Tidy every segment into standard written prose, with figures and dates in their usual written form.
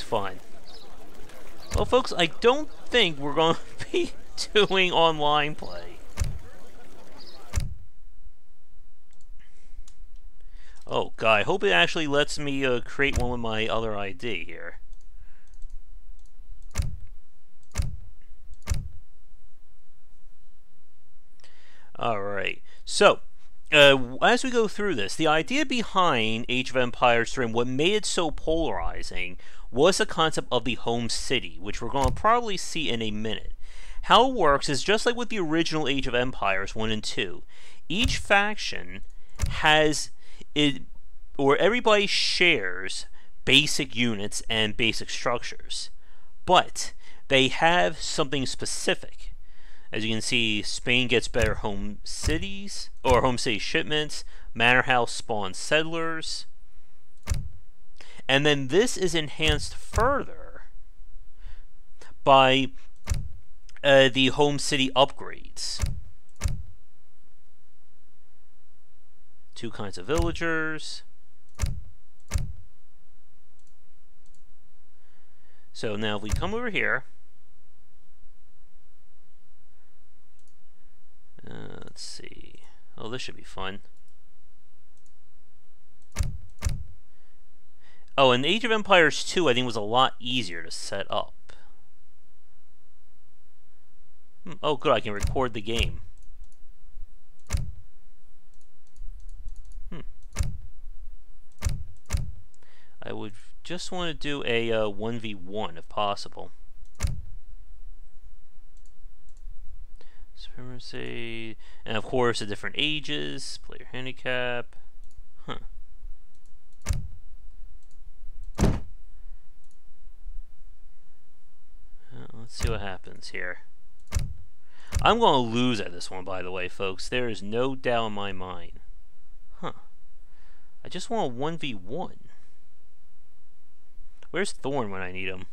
fun. Well, folks, I don't think we're going to be doing online play. Oh, God, I hope it actually lets me create one with my other ID here. Alright, so, as we go through this, the idea behind Age of Empires 3 and what made it so polarizing was the concept of the home city, which we're going to probably see in a minute. How it works is just like with the original Age of Empires 1 and 2. Each faction has it, or everybody shares basic units and basic structures, but they have something specific. As you can see, Spain gets better home cities, or home city shipments, Manor House spawns settlers, and then this is enhanced further by the home city upgrades. 2 kinds of villagers. So now if we come over here, let's see. Oh, this should be fun. Oh, and Age of Empires 2, I think, was a lot easier to set up. Oh, good, I can record the game. I would just want to do a 1v1 if possible. Supremacy, and of course the different ages, player handicap. Let's see what happens here. I'm going to lose at this one, by the way, folks. There is no doubt in my mind. I just want a 1v1. Where's Thorn when I need him?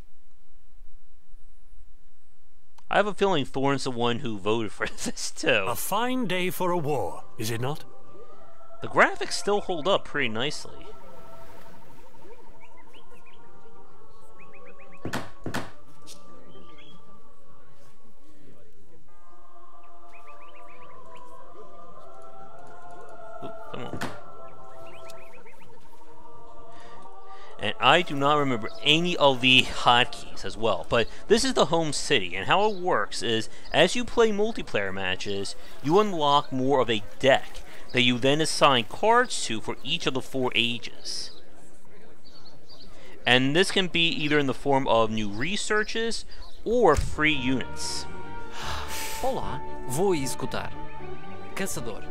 I have a feeling Thorn's the one who voted for this too. A fine day for a war, is it not? The graphics still hold up pretty nicely. Ooh, come on. And I do not remember any of the hotkeys as well, but this is the home city, and how it works is, as you play multiplayer matches, you unlock more of a deck that you then assign cards to for each of the 4 ages. And this can be either in the form of new researches or free units. Olá, vou escutar. Caçador.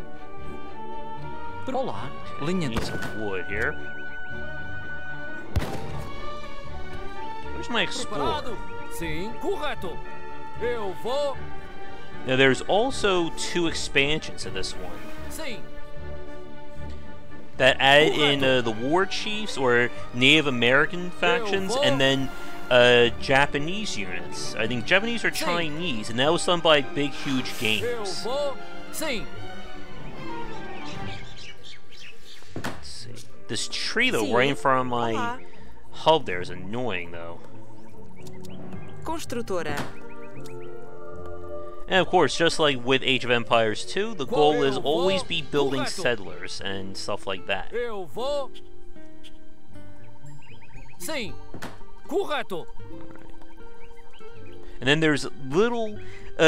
Olá, Need lenhador. some wood here. Where's my explorer? Sim, correto. Eu vou. Now there's also 2 expansions to this one Sim. that add in the war chiefs or Native American factions, and then Japanese units. I think Japanese or Chinese, and that was done by Big Huge Eu Games. vou. Sim. Let's see. This tree though, right in front of my hub there, is annoying though. Construtora. And of course, just like with Age of Empires 2, the goal is always be building settlers and stuff like that. Eu vou. Sim. Correto. And then there's little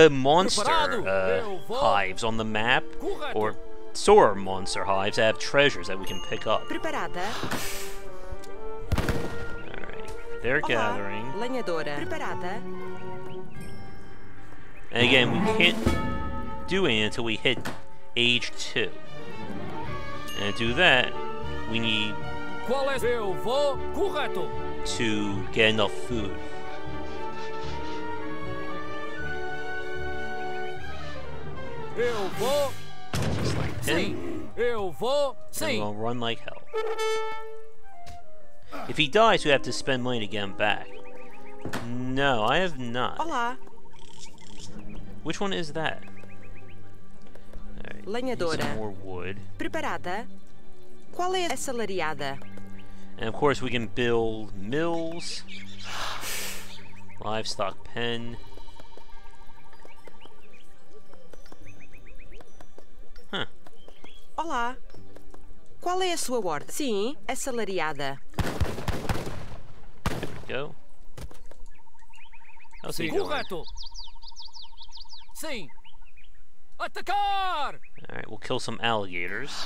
monster hives on the map, or sort of monster hives that have treasures that we can pick up. Preparada. Alright, they're gathering. Lenhadora. Preparada. And again, we can't do anything until we hit age 2. And to do that, we need Qual é? Eu vou. Correto. to get enough food. Eu vou. Just like this. Sim. Eu vou. And Sim. we'll run like hell. If he dies, we have to spend money to get him back. No, I have not. Olá. Which one is that? Alright, need Lenhadora. some more wood. Preparada. Qual é a assalariada? And of course we can build mills, Livestock pen. Huh. Olá. Qual é a sua ordem? Sim, assalariada. There we go. How's he Sim. doing? Correto. Sim. Atacar! Alright, we'll kill some alligators.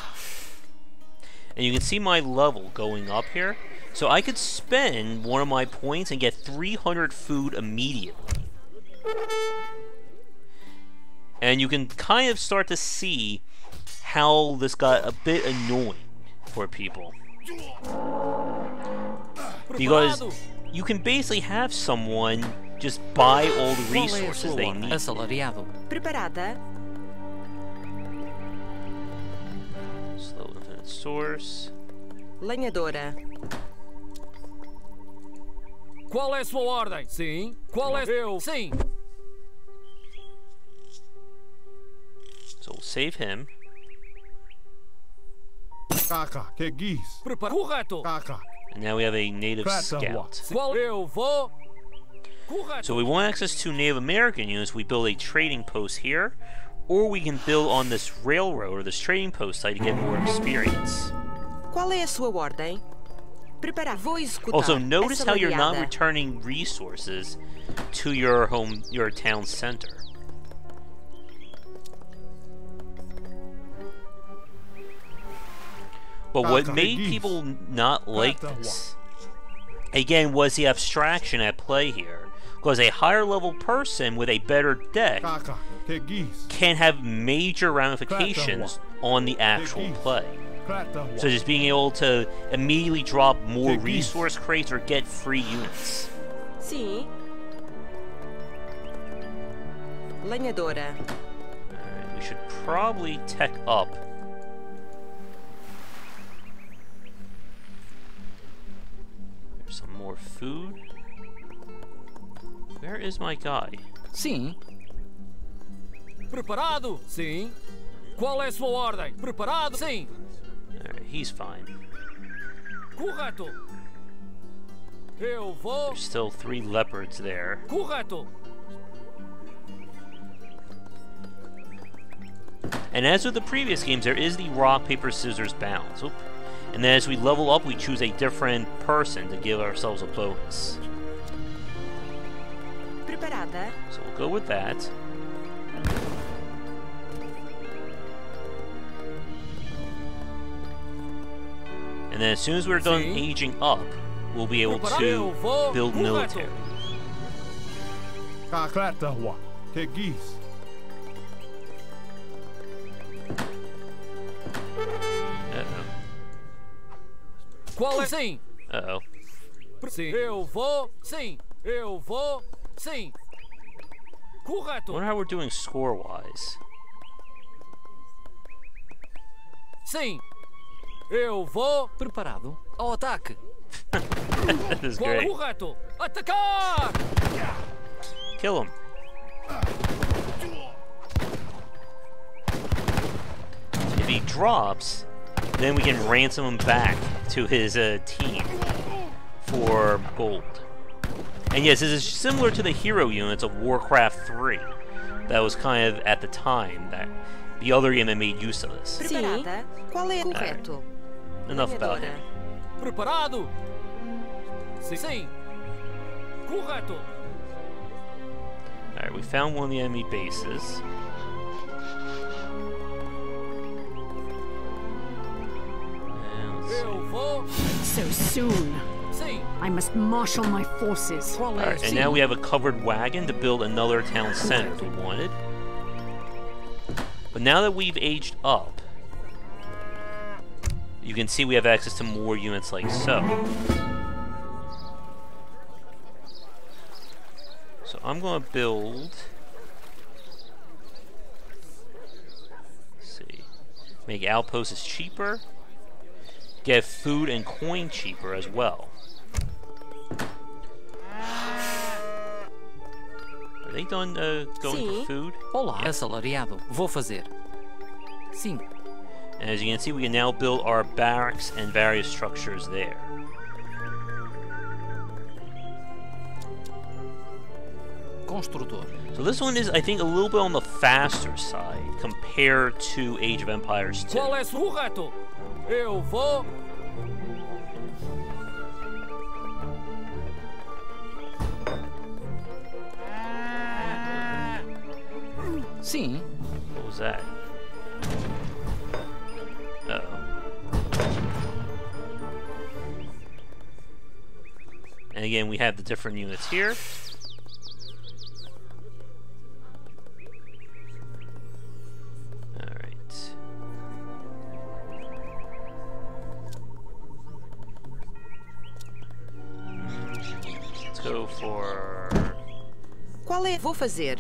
And you can see my level going up here. So I could spend one of my points and get 300 food immediately. And you can kind of start to see how this got a bit annoying for people. Because you can basically have someone just buy all the resources they need. Assalariado. Preparada. Slow infinite source. Lenhadora. Qual é a sua ordem? Sim. Qual é... Eu. Sim. So we'll save him. Caca, que guis. Prepara... Correto. Caca. And now we have a native scout. Qual... Eu vou... Correto. So we want access to Native American units, we build a trading post here, or we can build on this railroad or this trading post site to get more experience. Qual é a sua ordem? Preparar. Vou executar. Also, notice how you're not Assalariada. returning resources to your town center. But what made people not like this, again, was the abstraction at play here. Because a higher level person with a better deck Caca, que guis. can have major ramifications on the actual play. So just being able to immediately drop more resource crates or get free units. Sim. Lenhadora. Alright, we should probably tech up. There's some more food. Where is my guy? Sim. Preparado? Sim. Qual é a sua ordem? Preparado? Sim. Alright, he's fine. Correto. Eu vou... There's still 3 leopards there. Correto. And as with the previous games, there is the rock, paper, scissors balance. Oop. And then as we level up, we choose a different person to give ourselves a bonus. Preparada. So we'll go with that. And then as soon as we're done aging up, we'll be able to build military. Cacreta, que guis. Uh-oh. Qual é? Sim. Uh-oh. Sim. Eu vou... Sim. Eu vou... Sim. I Correto. wonder how we're doing score-wise. Sim. Eu vou... Preparado. Ao ataque. That is Qual é? great. Correto. Atacar! Kill him. If he drops, then we can ransom him back to his team for gold. And yes, this is similar to the hero units of Warcraft 3. That was kind of, at the time, that the other game that made use of this. Preparada. Qual é? Correto. Enough about him. Preparado? Sim. Sim. Correto. Alright, we found one of the enemy bases. And let's Eu see. vou... So soon. Sim. I must marshal my forces. Qual é? Alright, and Sim. now we have a covered wagon to build another town center if we wanted. But now that we've aged up, you can see we have access to more units like so. So I'm going to build... Let's see. Make outposts cheaper. Get food and coin cheaper as well. Are they done going for Sim. food? Olá. Assalariado. Vou fazer. Sim. And as you can see, we can now build our barracks and various structures there. Construtor. So this one is, I think, a little bit on the faster side compared to Age of Empires 2. Qual é correto? Eu vou. Sim. What was that? Uh-oh. And again, we have the different units here. Alright. Let's go for Qual é? Vou fazer.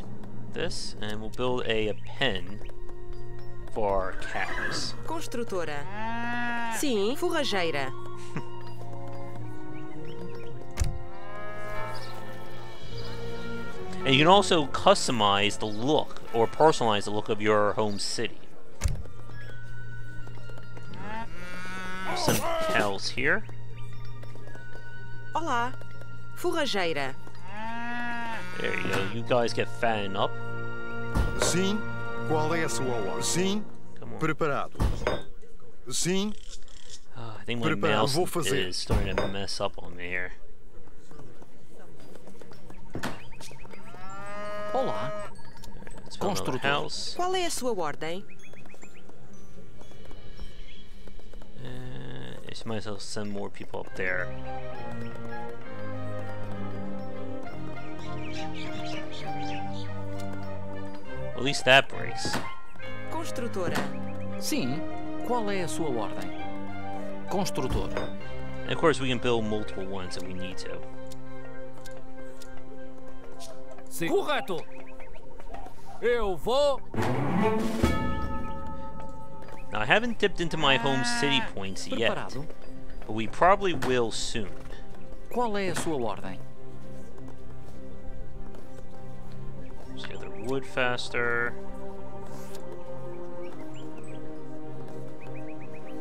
this, and we'll build a pen for our cows. Construtora. Sim. Forrageira. And you can also customize the look or personalize the look of your home city. Some cows here. Olá. Forrageira. There you go. You guys get fattened up. Sim. Qual é a sua ordem? Sim. Come on. Preparado. Sim. I think my Preparado. mouse Vou fazer. is starting to mess up on me here. Olá. Let's build another Construtor. house. Qual é a sua ordem? Just might as well send more people up there. At least that breaks. Construtora. Sim. Qual é a sua ordem? Construtor. And of course, we can build multiple ones if we need to. Sim. Correto. Eu vou. Now, I haven't dipped into my home city points yet, Preparado. but we probably will soon. Qual é a sua ordem? Just gather wood faster.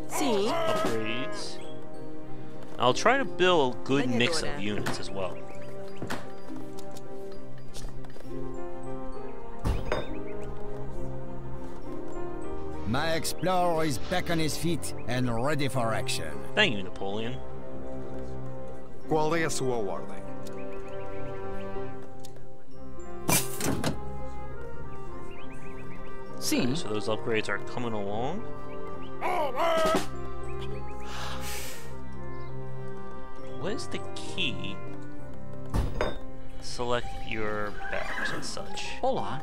Sim. Upgrades. I'll try to build a good mix of units as well. My explorer is back on his feet and ready for action. Thank you, Napoleon. Qual é a sua ordem? Sim. So those upgrades are coming along. What is the key? Select your batters and such. Olá.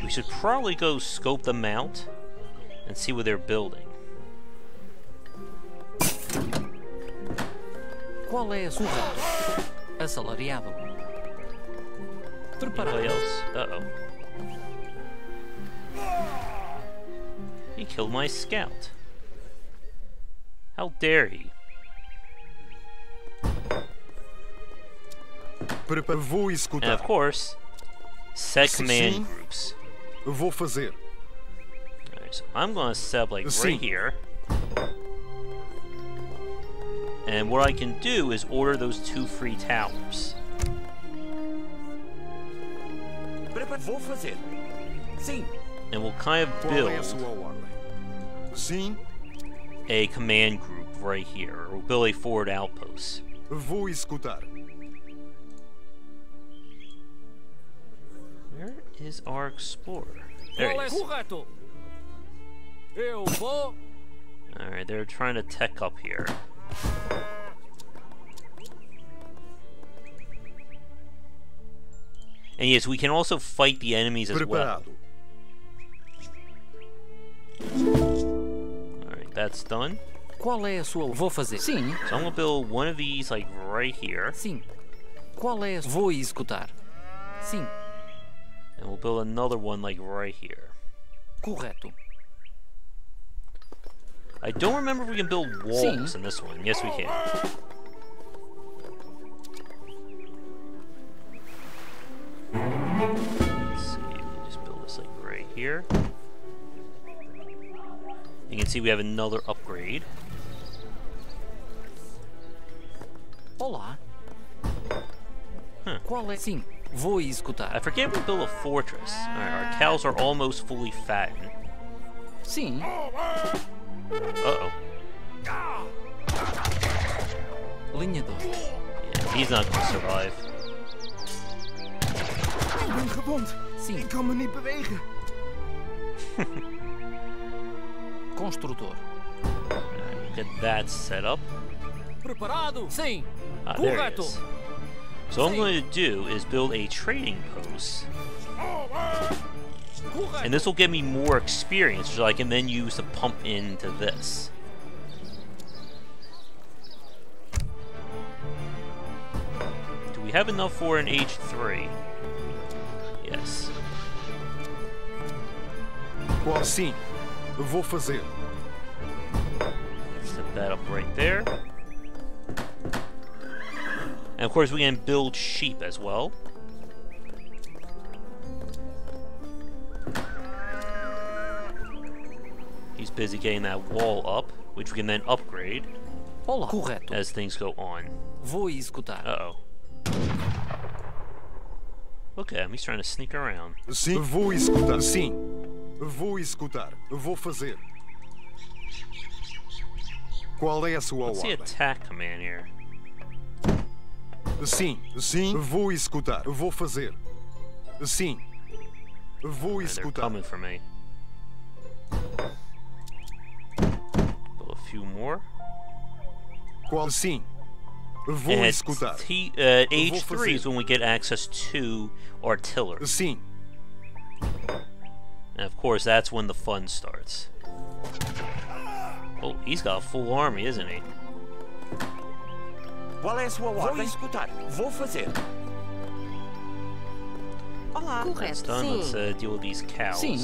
We should probably go scope them out and see what they're building. Qual é a sua ordem? Assalariado. Anybody Preparado. else? Uh-oh. He killed my scout. How dare he? Vou And executar. of course, set command Sim. groups. Vou fazer. Alright, so I'm gonna set up like right Sim. here. And what I can do is order those 2 free towers. Vou fazer. Sim. And we'll kind of Qual é a sua build ordem? Sim. a command group right here. We'll build a forward outpost. Vou executar. Where is our explorer? There Qual he é is. correto? Eu vou. Alright, they're trying to tech up here. And yes, we can also fight the enemies as well. Preparado. Alright, that's done. Qual é a sua... Vou fazer. Sim. So I'm gonna build one of these like right here. Sim. Qual é a... Vou executar. Sim. And we'll build another one like right here. Correto. I don't remember if we can build walls in this one. Yes, we can. Let's see, we can just build this like right here. You can see we have another upgrade. Olá. Huh. Qual é? Sim, vou executar. I forget we built a fortress. Alright, our cows are almost fully fattened. Sim. Uh-oh. Linha 2. Yeah, he's not gonna survive. Ik ben gewond. Sim. Ik kan me niet bewegen. Construtor. Get that set up. Preparado? Sim. Ah, there it Correto. is. So what I'm going to do is build a trading post. Correto. And this will give me more experience, which I can then use to pump into this. Do we have enough for an H3? Yes. Qual sim. Eu vou fazer. Set that up right there. And of course we can build sheep as well. He's busy getting that wall up, which we can then upgrade Olá. Correto. as things go on. Vou executar. Uh-oh. Look at him, he's trying to sneak around. Sim. Vou executar. Sim. Vou executar. Vou fazer. Qual é a sua What's the ordem? attack command here? Sim. Sim. Vou executar. Vou fazer. Sim. Vou They're executar. coming for me. Build a few more. Qual sim. Vou And executar. H3 is when we get access to artillery. Sim. And of course, that's when the fun starts. Oh, he's got a full army, isn't he? Qual é a sua ordem? Vou executar. Vou fazer. Olá. That's Correto. done. Sim. Let's deal with these cows. Sim.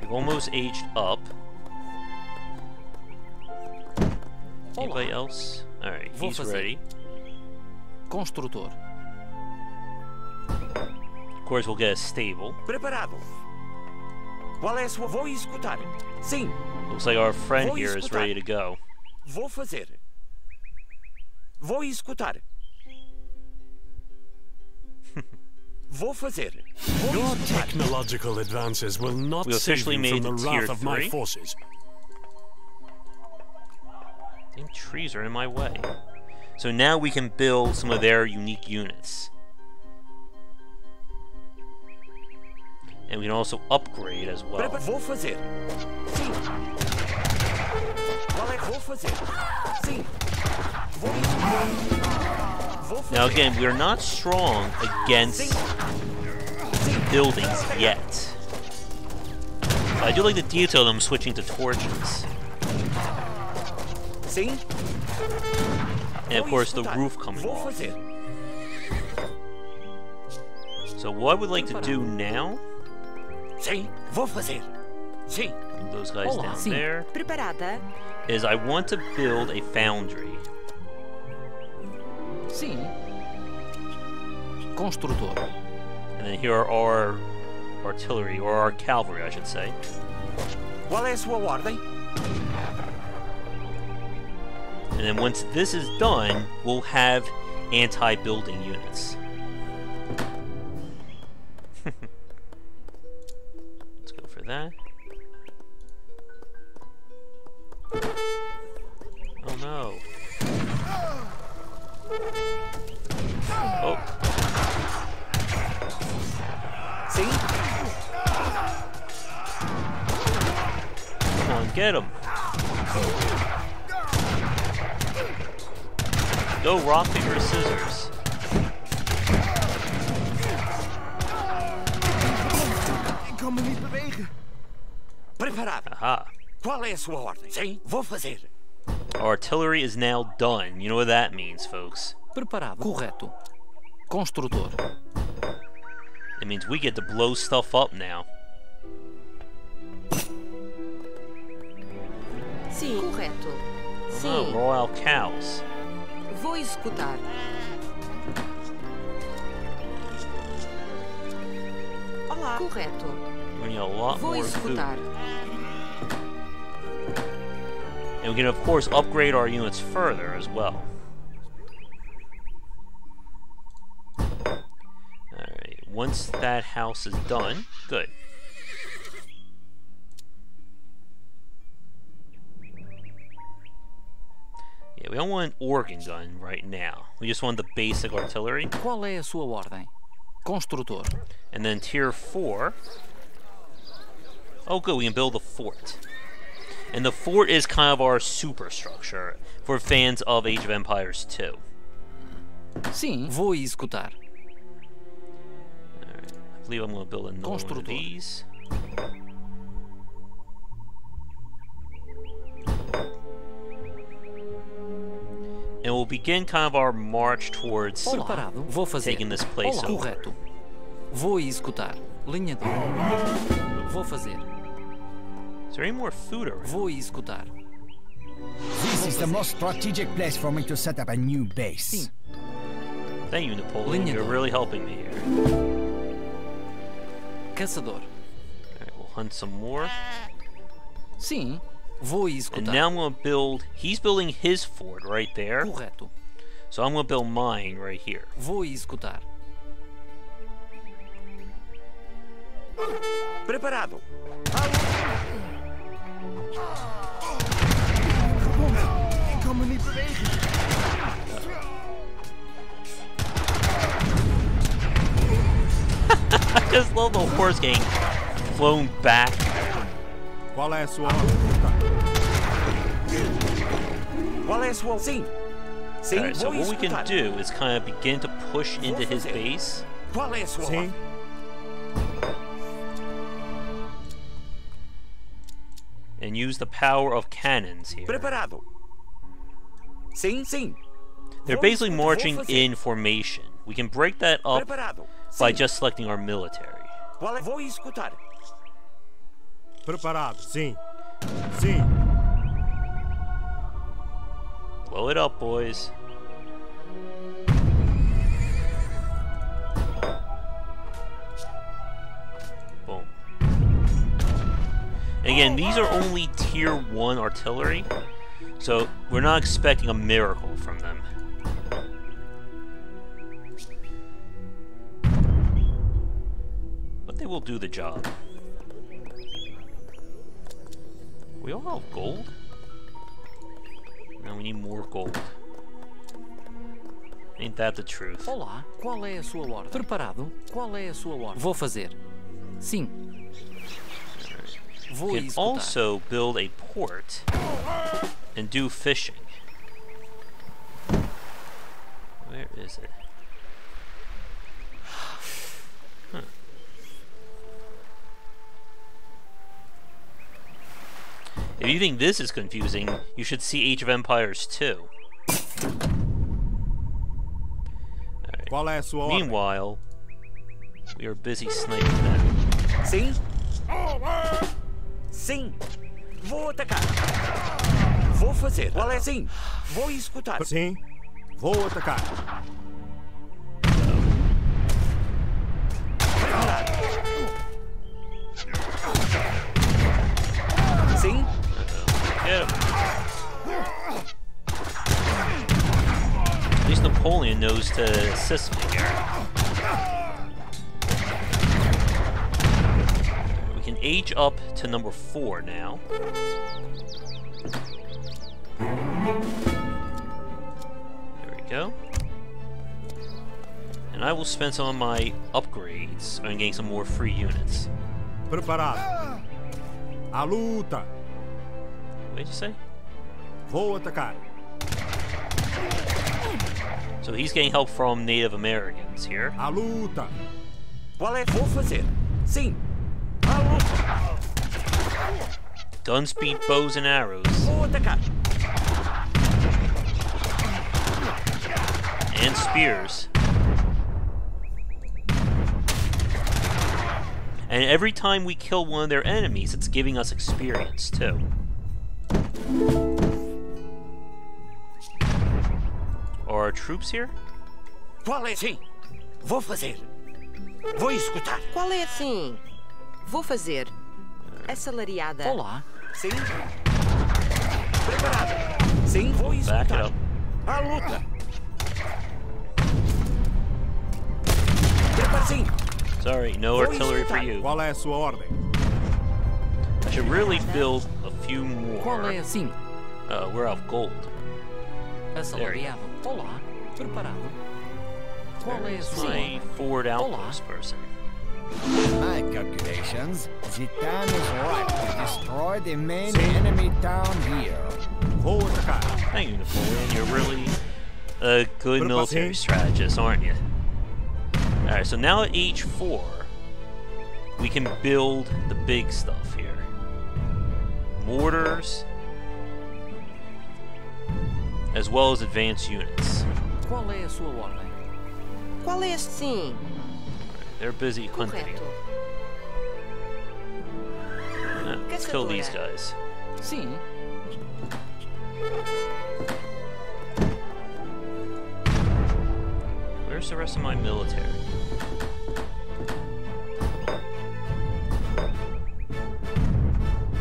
We've almost aged up. Anybody else? Alright, Vou he's fazer. ready. Construtor. Of course, we'll get a stable. Preparado. Qual é a sua... Vou executar. Sim. Looks like our friend Vou here is executar. ready to go. Vou fazer. Vou executar. Vou fazer. Vou Your executar. technological advances will not We save officially you made from the tier wrath of my 3. forces. Damn trees are in my way. So now we can build some of their unique units. And we can also upgrade as well. Vou fazer. Sim. Qual é? Vou fazer. Sim. Vou executar. Vou fazer. Now again, we are not strong against buildings yet. I do like the detail of them switching to torches. Sim. And of Vou course the executar. roof coming Vou off. fazer. So what I would like to do now, Sim. Vou fazer. Sim. move those guys Olá, down sim. there, Preparada? is I want to build a foundry. Sim. Construtor. And then here are our artillery, or our cavalry I should say. Qual é a sua ordem? And then once this is done, we'll have anti-building units. Let's go for that. Oh no. Oh, Sim. come on, get him. Go rock, paper, scissors. Ik kan me niet bewegen. Preparado. Aha. Qual é a sua ordem? Sim. Vou fazer. Our artillery is now done. You know what that means, folks. Preparado. Correto. Construtor. It means we get to blow stuff up now. Sim. Correto. Oh, Sim. royal cows. Vou executar. Olá. Correto. We need a lot Vou more food. executar. And we can, of course, upgrade our units further as well. Alright, once that house is done, good. Yeah, we don't want an organ gun right now. We just want the basic artillery. Qual é a sua ordem? Construtor. And then tier 4. Oh good, we can build a fort. And the fort is kind of our superstructure for fans of Age of Empires 2. Sim, vou executar. Alright, I believe I'm going to build another one of these. And we'll begin kind of our march towards Preparado, vou fazer. taking this place over. Correto. Vou executar. Linha de... Vou fazer. Is there any more food around? Vou executar. This is the most strategic place for me to set up a new base. Sim. Thank you, Napoleon. Linha You're de- really helping me here. Caçador. Alright, we'll hunt some more. Sim, vou And executar. now I'm going to build... He's building his fort right there. Correto. So I'm going to build mine right here. Vou executar. Preparado. Ik kan me niet bewegen. I just love the horse getting flown back. Qual é a sua Qual é a sua... Sim. Sim, Alright, so vou what we can executar. do is kind of begin to push into his base. Qual é a sua ordem? And use the power of cannons here. Preparado. Sim, sim. They're Vou basically executar, marching vou fazer. in formation. We can break that up Preparado. by Sim. just selecting our military. Qual é? Vou executar. Preparado, sim. Sim. Blow it up, boys. Boom. And again, these are only tier 1 artillery, so we're not expecting a miracle from them. But they will do the job. We all have gold? No, we need more gold. Ain't that the truth? Olá, qual é a sua ordem? Preparado? Qual é a sua ordem? Vou fazer. Sim. Vou We can executar. also build a port and do fishing. Where is it? Huh. If you think this is confusing, you should see Age of Empires 2. Qual é a sua ordem? Meanwhile, we are busy sniping them. Sim. Sim. Vou atacar. Vou fazer. Qual é? Sim. Vou executar. Sim. Vou atacar. Sim. Get him. At least Napoleon knows to assist me here. We can age up to number 4 now. There we go. And I will spend some of my upgrades on getting some more free units. Preparado. A luta. What did you say? Vou atacar. So he's getting help from Native Americans here. A luta. Qual é? Vou fazer. Sim. A luta. Guns beat bows and arrows. Vou atacar. And spears. And every time we kill one of their enemies, it's giving us experience too. Are our troops here? Qual é? Sim. Vou fazer. Vou executar. Qual é assim? Vou fazer. Assalariada. Olá. Sim. Preparado. Sim, vou Back it escutar. up. À luta. Prepara sim. Sorry, no artillery for you. Qual é a sua ordem? I should really build a few Qual more. é? Sim. We're out of gold. Assalariado. Olá. Preparado. Qual é a sua My ordem? forward Olá. outpost person. My calculations, the time is right to destroy the main enemy town here. Vou atacar. Thank you, Napoleon. You're really a good Put up a military team. strategist, aren't you? Alright, so now at H4, we can build the big stuff here. Mortars, as well as advanced units. Qual é a sua ordem? Qual é? Sim. They're busy hunting. Correto. Let's kill these Caçadora. guys. Sim. Where's the rest of my military?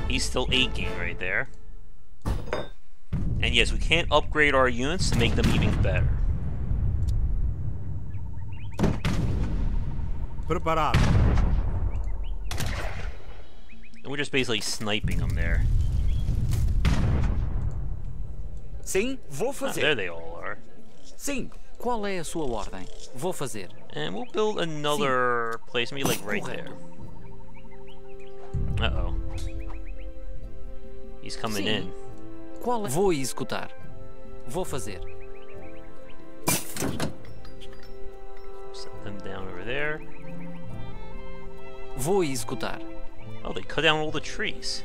He's still 8 right there. And yes, we can't upgrade our units to make them even better. Preparado. And we're just basically sniping them there. Sim, vou Ah, fazer. there they all are. Sim. Qual é a sua ordem? Vou fazer. And we'll build another place, maybe like right there. Uh-oh. He's coming Sim. in. Qual é? Vou executar. Vou fazer. Set them down over there. Vou executar. Oh, they cut down all the trees.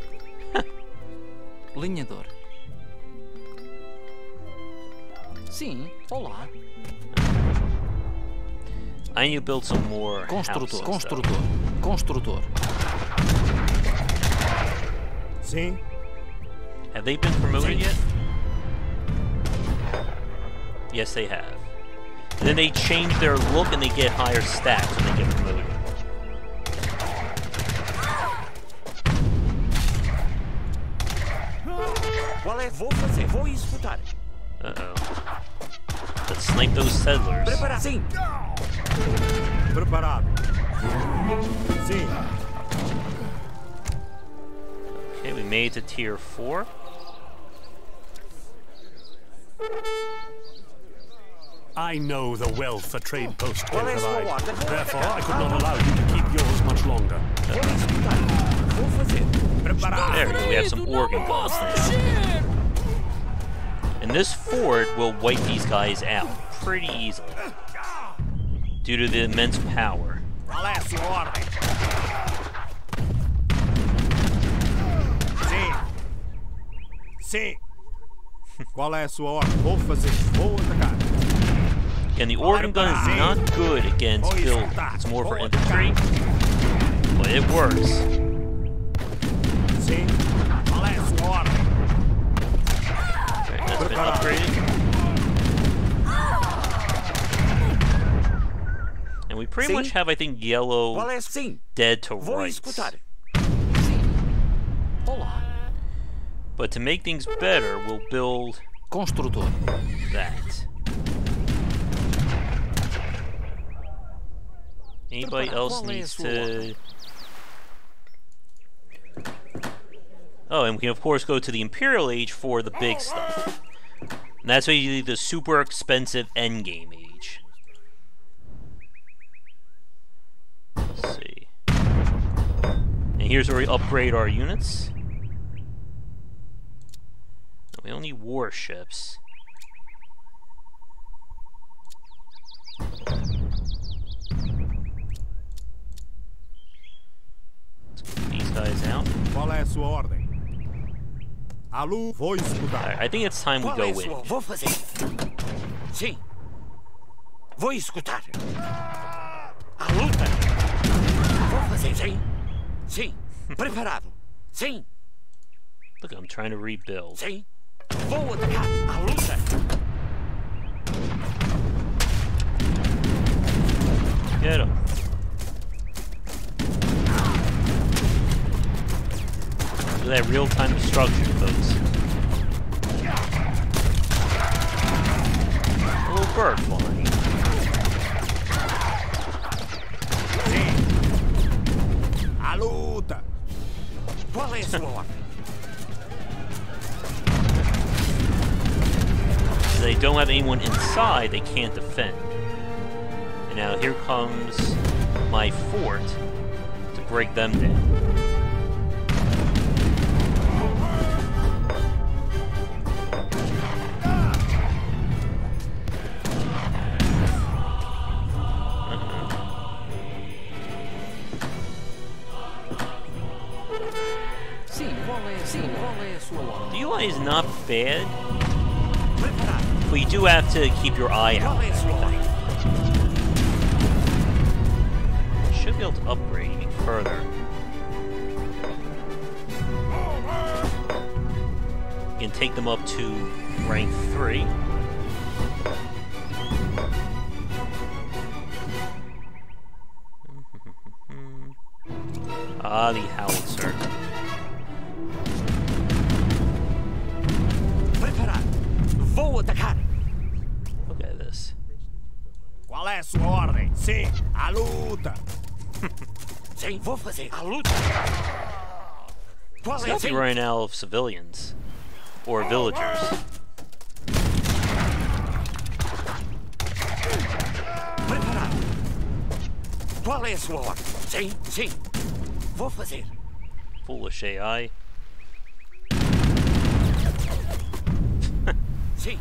Linhador. Sim. Olá. I need to build some more Construtor. houses, though. Construtor. Construtor. Sim. Have they been promoted yet? Yes, they have. And then they change their look and they get higher stats when they get promoted. Qual é? Vou fazer. Vou executar. Uh-oh. Let's snipe those settlers. Prepara. Sim. Preparado. Sim. Okay, we made it to tier 4. I know the wealth a trade post can Qual é a sua provide. ordem? Vou Therefore, atacar. I could not allow you to keep yours much longer. Vou executar. Vou fazer. Preparado. There we go, we have some organ boss now. And this fort will wipe these guys out pretty easily. Due to the immense power. Qual é a sua ordem? Sim. Sim. Qual é a sua ordem? Vou fazer. Vou atacar. And the organ gun is not good against buildings. It's more for infantry. But it works. Sim. Qual é a sua ordem? Alright, that's been upgraded. And we pretty Sim. much have, I think, yellow Qual é? Sim. dead to Vou rights. executar. Sim. Olá. But to make things better, we'll build Construtor. that. Anybody else Qual é a needs sua to... Oh, and we can of course go to the Imperial Age for the big stuff. And that's basically the super expensive endgame age. Let's see. And here's where we upgrade our units. We don't need warships. Let's get these guys out. Qual é a sua ordem? Alô, vou executar. Alright, I think it's time we Qual go é a in. sua? Vou fazer. Sim. Vou executar. A luta. Vou fazer. Sim. Sim. Preparado. Sim. Look, I'm trying to rebuild. Sim. Vou atacar. A luta. Get him. Look at that real-time destruction, folks. little bird flying. A luta! Qual é a sua ordem? They don't have anyone inside, they can't defend. And now here comes my fort to break them down. The UI is not bad, but you do have to keep your eye out. Should be able to upgrade even further. You can take them up to rank 3. Ah, the howitzer. Vou atacar! Look at this. Qual é a sua ordem? Sim, a luta! Sim, vou fazer a luta! Qual It's é a nothing sim? running out of civilians. Or villagers. Preparado! Qual é a sua ordem? Sim, sim! Vou fazer! Foolish AI. Sim!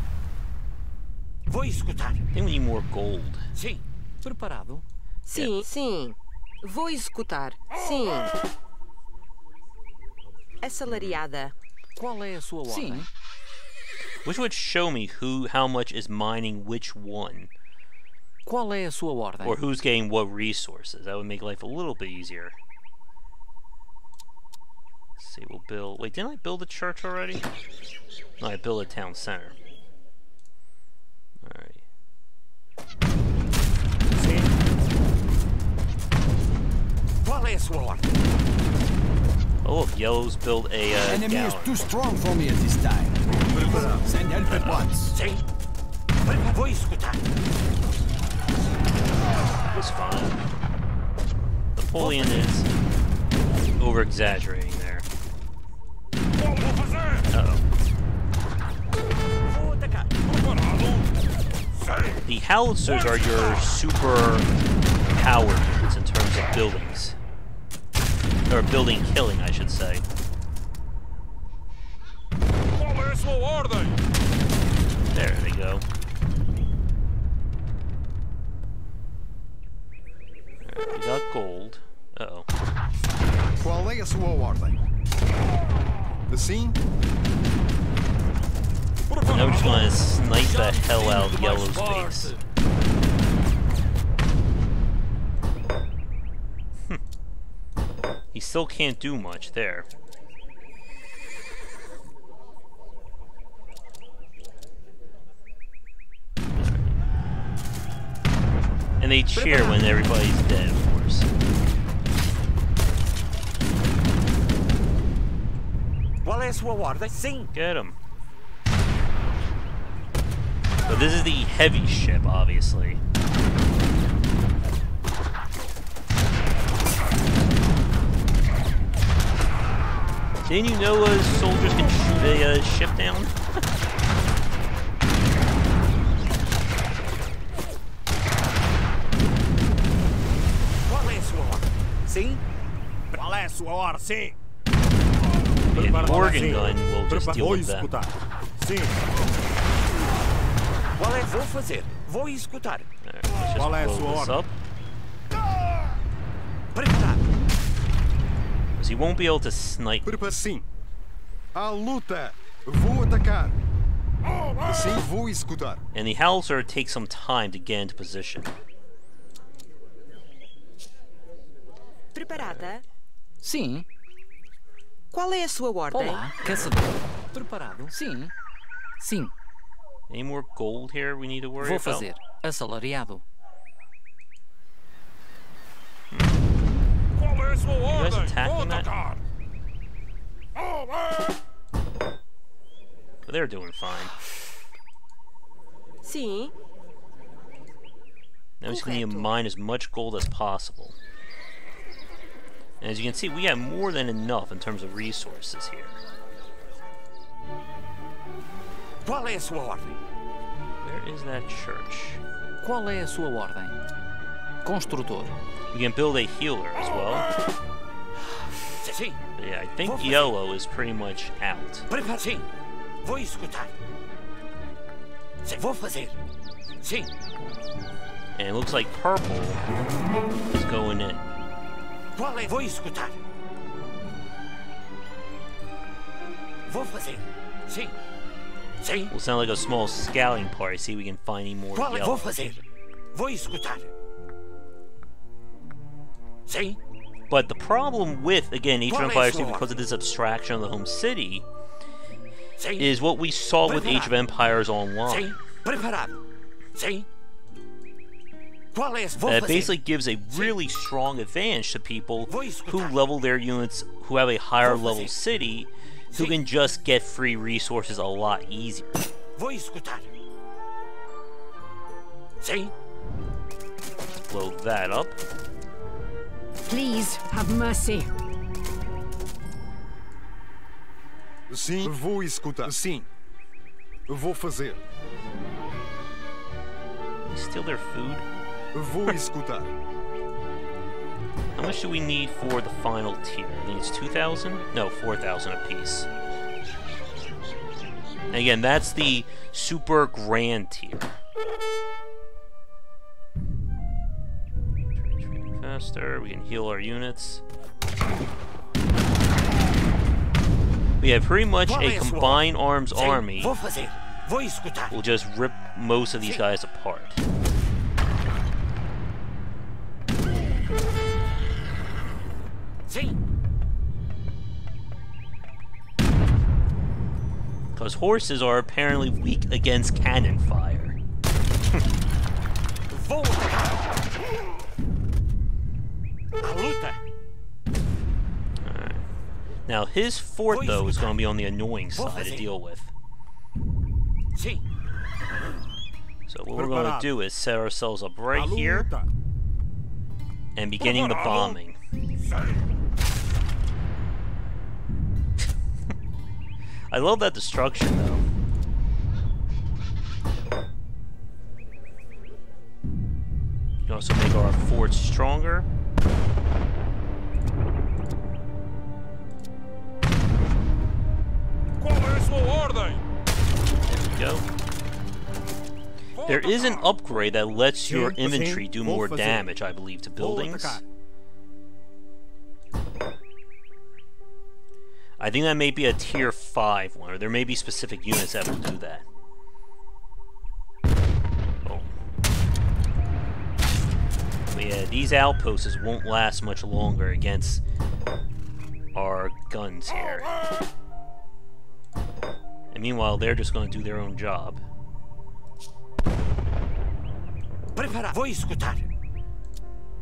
Vou executar! I think we need more gold. Sim! Preparado? Sim, sim. Vou executar. Sim. Assalariada. Qual é a sua ordem? Sim. Which would show me how much is mining which one. Qual é a sua ordem? Or who's getting what resources. That would make life a little bit easier. Let's see, we'll build... Wait, didn't I build a church already? No, I built a town center. Alright. Qual é a sua ordem? Oh, look, Yellow's built a Enemy is gallery. too strong for me at this time. Send help at once. Sim! Vou executar! It's fine. Napoleon is over-exaggerating there. Uh-oh. Vou atacar! The howitzers are your super powered units in terms of buildings. Or building killing, I should say. There they go. Alright, we got gold. Uh-oh. Qual é a sua ordem? Assim? Now we're just gonna snipe the hell out of Yellow's base. He still can't do much there. And they cheer when everybody's dead, of course. Qual é a sua ordem? Sim! Get him. So this is the heavy ship, obviously. Didn't you know soldiers can shoot a ship down? Qual é a sua ordem? Sim? Qual é a sua ordem? Sim! The organ gun will just deal Vou with that. executar. Sim! Qual é? Vou fazer! Vou executar! Alright, let's Qual é a just sua blow this ordem? up. Preparado! Because he won't be able to snipe. Prepara sim. À luta. Vou atacar. Assim vou executar. And the howitzer takes some time to get into position. Preparada? Sim. Qual é a sua ordem? Olá, caçador. Preparado? Sim. Sim. Any more gold here we need to worry Vou about? fazer. Assalariado. Qual é a sua You guys ordem? attacking that? But they're doing fine. Sim. Now we just need to mine as much gold as possible. And as you can see, we have more than enough in terms of resources here. Qual é a sua ordem? Where is that church? Qual é a sua ordem? Construtor. We can build a healer as well. Sim. But yeah, I think yellow is pretty much out. Prepara. Sim. Vou escutar. Sim. Vou fazer. Sim. And it looks like purple is going in. Qual é? Vou escutar. Vou fazer. Sim. Sim. Will sound like a small scouting party. See if we can find any more Qual é? yellow. Vou fazer. Vou escutar. Sim. But the problem with, again, Age of Qual é Empires 2, sua because of this abstraction of the home city, Sim. is what we saw with Age of Empires Online. Sim. Preparado. Sim. Qual é? Vou That fazer. basically gives a really strong advantage to people Vou who escutar. level their units, who have a higher Vou level fazer. city, who Sim. can just get free resources a lot easier. Vou escutar. Sim. Blow that up. Please, have mercy. Sim, vou escutar. Sim. Vou fazer. We steal their food. Vou escutar. How much do we need for the final tier? I think it's 2,000? No, 4,000 apiece. And again, that's the super grand tier. Training faster, we can heal our units. We have pretty much a combined arms Sim. army. Vou fazer. Vou escutar. We'll just rip most of these guys apart. Sim. Because horses are apparently weak against cannon fire. Vou atacar. A luta. Alright. Now his fort though is going to be on the annoying side to deal with. Sim. So what we're going to do is set ourselves up right here and beginning the bombing. I love that destruction though. You can also make our forts stronger. Qual é a sua ordem? There we go. There is an upgrade that lets your infantry do more damage, I believe, to buildings. I think that may be a tier 5 one, or there may be specific units that will do that. Oh. But yeah, these outposts won't last much longer against our guns here. And meanwhile, they're just going to do their own job. Prepara. Vou escutar.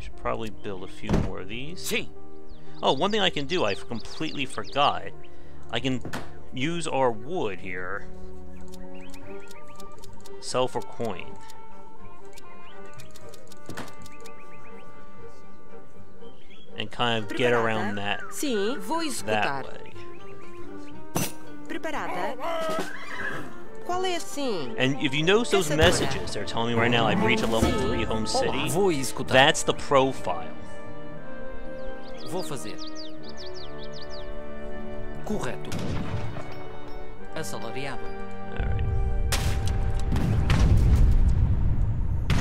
Should probably build a few more of these. Sim. Oh, one thing I can do, I completely forgot. I can use our wood here. Sell for coin. And kind of get around that Sim, vou escutar. that way. Preparada? Qual é? Sim. And if you notice those messages, they're telling me right now I've reached a level 3 home city. Vou escutar. That's the profile. Vou fazer. Correto. Assalariado. Alright.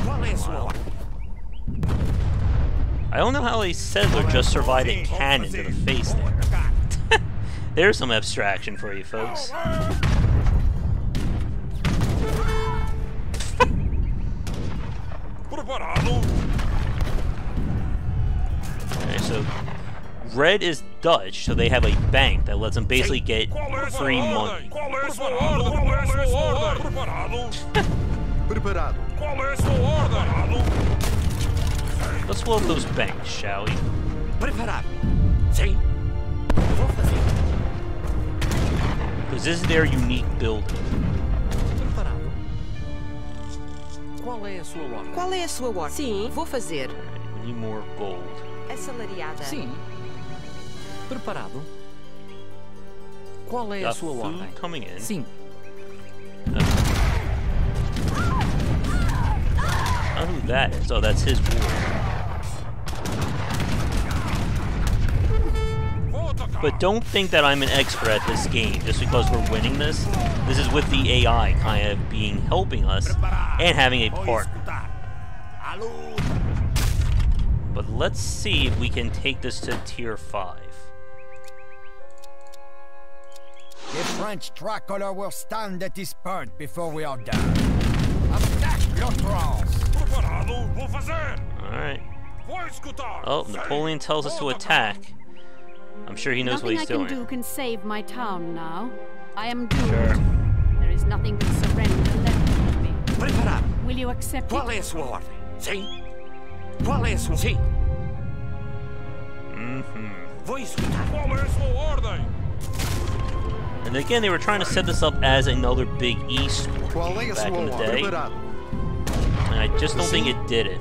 Qual é a sua ordem? I don't know how a settler just survived a cannon to the face there. There's some abstraction for you folks. Preparado. Okay, so red is Dutch, so they have a bank that lets them basically get free money. Qual é a sua ordem? Qual é a sua ordem? Preparado. Preparado. Qual é a sua ordem? Let's blow up those banks, shall we? Preparado. Sim. Vou fazer. Because this is their unique building. Preparado. Qual é a sua ordem? Qual é a sua ordem? Sim, vou fazer. We need more gold. Assalariada. Sim. Preparado? Qual é a Got sua food ordem? coming in. Sim. I don't know who that is. Oh, that's his ward. But don't think that I'm an expert at this game just because we're winning this. This is with the AI kind of helping us and having a partner. But let's see if we can take this to tier 5. The French tricolor will stand at this point before we are done. Attack l'outrance! Alright. Oh, Napoleon tells us to attack. I'm sure he knows what he's doing. Nothing I can do can save my town now. I am doomed. Sure. There is nothing but surrender left for me. Preparado. Will you accept Qual it? é a sua ordem? Sim. Qual é a sua... Sim. Vou escutar. Qual é a sua ordem? And again, they were trying to set this up as another big e-sport Qual é a back sua in the ordem? day. Preparado. And I just don't think it did it.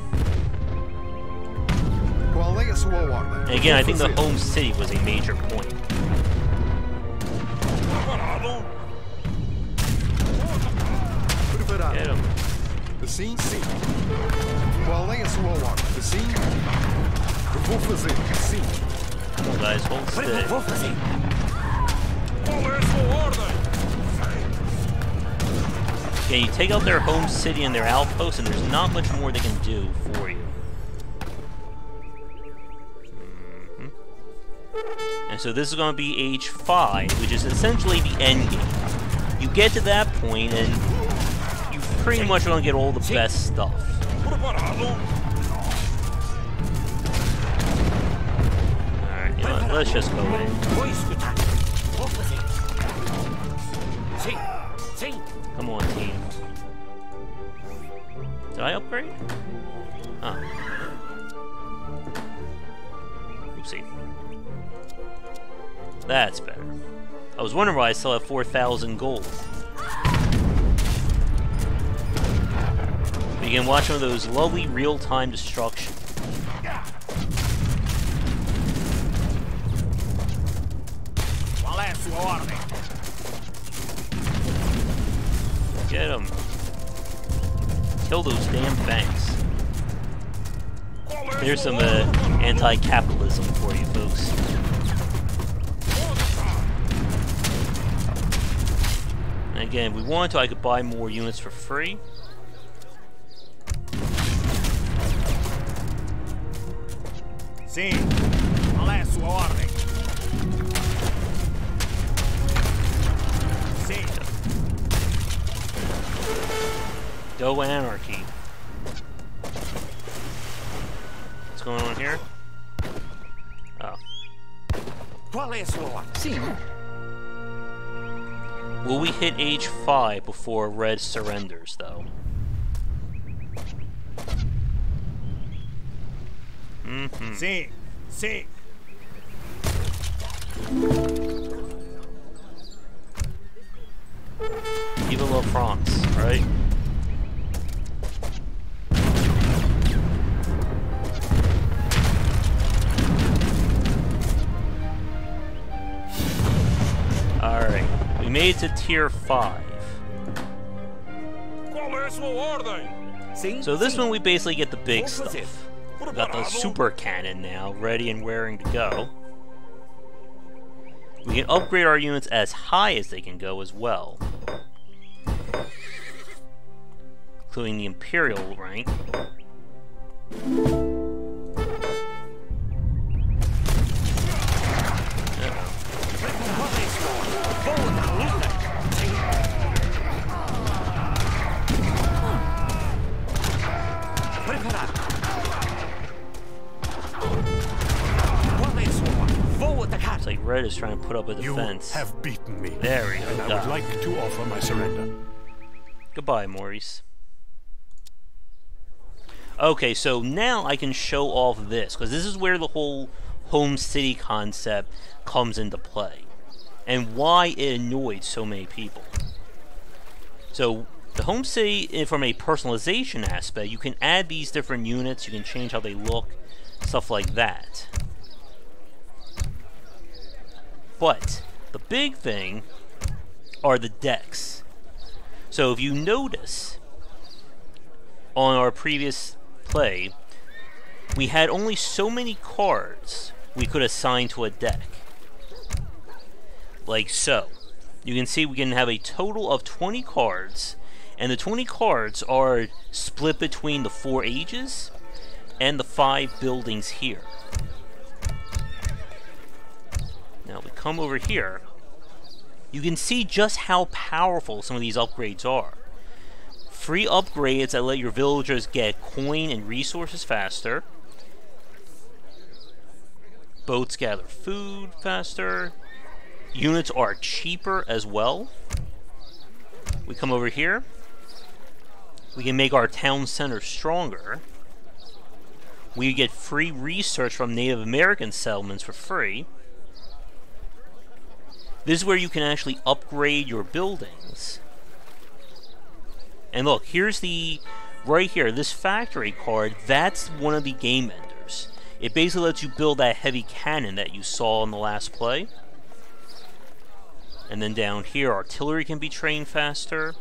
Qual é a sua ordem? And again, I think the Vou fazer. home city was a major point. Preparado. Get him. Sim, sim. Qual é a sua ordem? Sim. Vou fazer. Sim. Come on, guys, hold still. Vou fazer. Qual é a sua ordem? Yeah, you take out their home city and their outposts, and there's not much more they can do for you. And so this is going to be age 5, which is essentially the end game. You get to that point, and you pretty much going to get all the best stuff. Alright, you know what, let's just go in. Vou escutar. Vou fazer. Sim. Sim. Come on, team. Did I upgrade? Ah. Oopsie. That's better. I was wondering why I still have 4,000 gold. You can watch one of those lovely real-time destruction. Qual é a sua ordem? Get him. Kill those damn banks. There's some anti-capitalism for you folks. And again, if we wanted to, I could buy more units for free. Sim. Qual é a sua ordem? Sim. Go anarchy. What's going on here? Oh. Qual é a sua ordem? Sim. Will we hit age 5 before Red surrenders, though? Sim. Sim. Vive la France, right? Alright, we made it to tier 5. Qual é a sua ordem? Sim. So this sim. one we basically get the big Vou fazer. stuff. We got the super cannon now, ready and raring to go. We can upgrade our units as high as they can go as well. Including the Imperial rank. Looks like Red is trying to put up a You defense. have beaten me. There we And go. I got would it. like to offer my surrender. Goodbye, Maurice. Okay, so now I can show off this, because this is where the whole home city concept comes into play, and why it annoyed so many people. So, The home city, from a personalization aspect, you can add these different units, you can change how they look, stuff like that. But the big thing are the decks. So if you notice, on our previous play, we had only so many cards we could assign to a deck. Like so. You can see we can have a total of 20 cards, and the 20 cards are split between the 4 ages and the 5 buildings here. Now we come over here, you can see just how powerful some of these upgrades are. Free upgrades that let your villagers get coin and resources faster. Boats gather food faster. Units are cheaper as well. We come over here. We can make our town center stronger. We get free research from Native American settlements for free. This is where you can actually upgrade your buildings. And look, here's the... right here, this factory card, that's one of the game enders. It basically lets you build that heavy cannon that you saw in the last play. And then down here, artillery can be trained faster.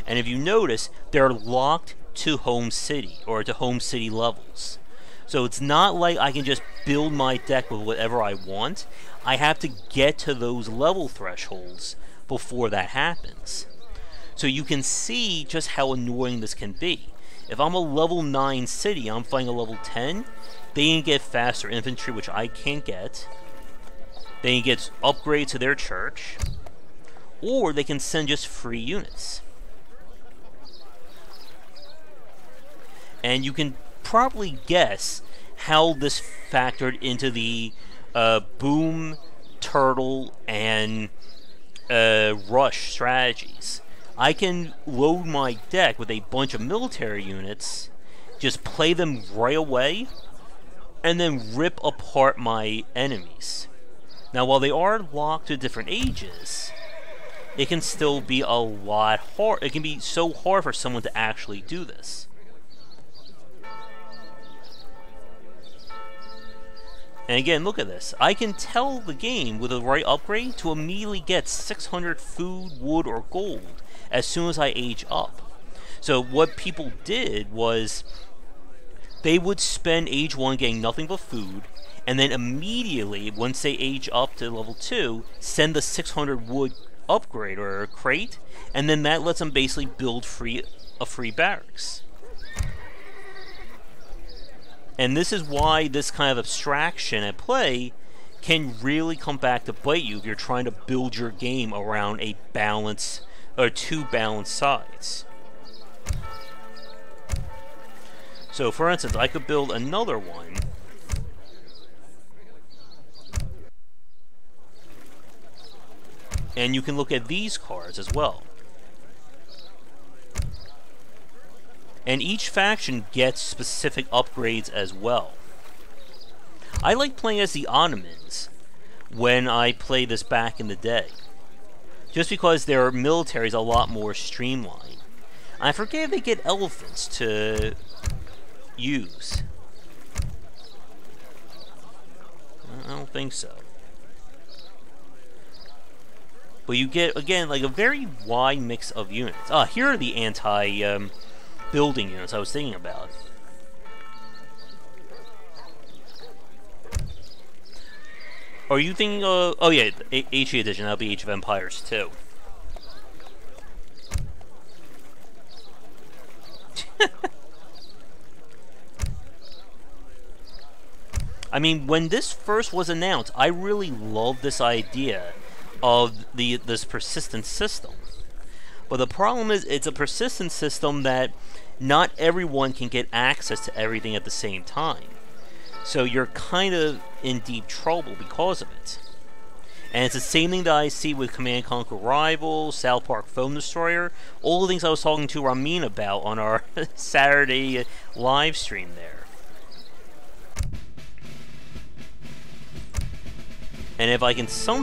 And if you notice, they're locked to home city, or to home city levels. So it's not like I can just build my deck with whatever I want. I have to get to those level thresholds before that happens. So you can see just how annoying this can be. If I'm a level 9 city, I'm fighting a level 10, they can get faster infantry, which I can't get. They can get upgrades to their church. Or they can send just free units. And you can probably guess how this factored into the boom, turtle, and rush strategies. I can load my deck with a bunch of military units, just play them right away, and then rip apart my enemies. Now, while they are locked to different ages, it can still be a lot hard. It can be so hard for someone to actually do this. And again, look at this. I can tell the game with the right upgrade to immediately get 600 food, wood, or gold as soon as I age up. So what people did was they would spend age 1 getting nothing but food, and then immediately, once they age up to level 2, send the 600 wood upgrade or crate, and then that lets them basically build a free barracks. And this is why this kind of abstraction at play can really come back to bite you if you're trying to build your game around a balance or 2 balanced sides. So for instance, I could build another one. And you can look at these cards as well. And each faction gets specific upgrades as well. I like playing as the Ottomans when I play this back in the day, just because their military is a lot more streamlined. I forget if they get elephants to use. I don't think so. But you get, again, like a very wide mix of units. Ah, here are the building units I was thinking about. Are you thinking of... oh yeah, HE edition, that'll be Age of Empires 2. I mean, when this first was announced, I really loved this idea of this persistent system. But the problem is, it's a persistent system that not everyone can get access to everything at the same time. So you're kind of in deep trouble because of it. And it's the same thing that I see with Command & Conquer Rivals, South Park Foam Destroyer, all the things I was talking to Ramin about on our Saturday live stream there. And if I can somehow